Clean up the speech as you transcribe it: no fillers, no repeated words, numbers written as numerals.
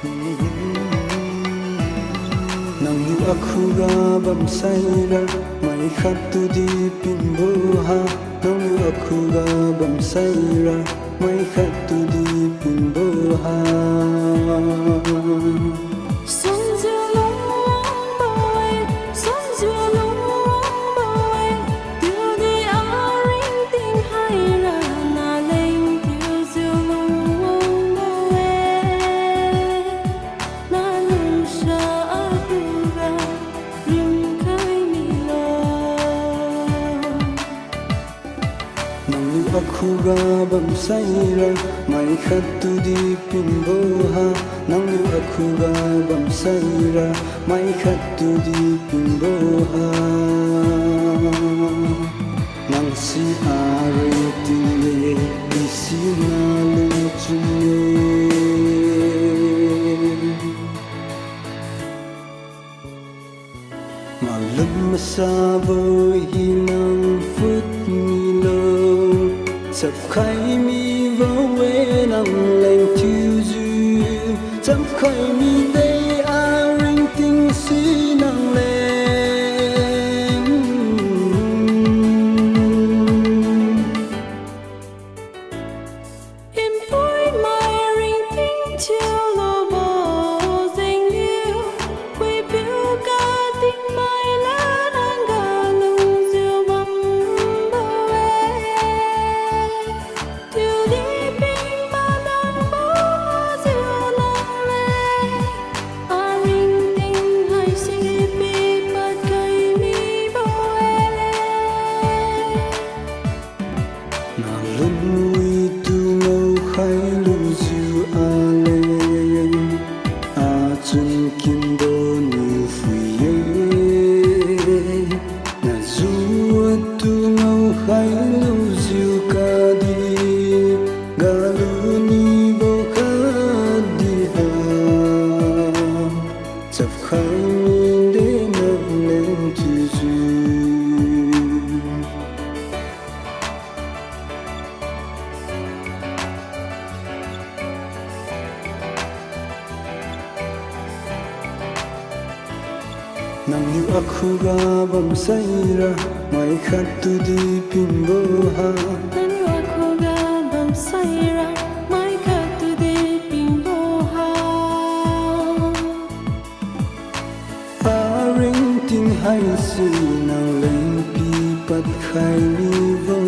Nang akuga bamsaira mai khatu di pimboha Nang akuga bamsaira mai khatu di pimboha Akuga bamsaira mai khatu di pimboha Nang akuga bamsaira mai khatu di pimboha Nang si are tile isi na luchune Malam masabo hinang phút nilo Sắp khai mi vô quê nắng lành thiêu dư Sắp khai mi đây a ring tinh si nắng lên Em vui mai ring tinh chiều lô bò danh yêu Quê biểu ca tinh mai lá đang gà lung diều bầm bờ Điều đi bình mà đang bó diều nắng lên A ring tinh hay si bi bật cây mi bò Nàng lần nuôi tu ngâu khai lưu diệu a lên A chân kim đô nu phi yê Na du tu ngâu khai lưu diệu ca đi Ga lu ni vô khá đi ha Sắp khai mi đê nâng lên thiêu dư Nang yu akuga bamsaira mai khatu di pimboha Nang akuga bamsaira mai khatu di pimboha A ring ting hai si nang lên pi pat khai mi vô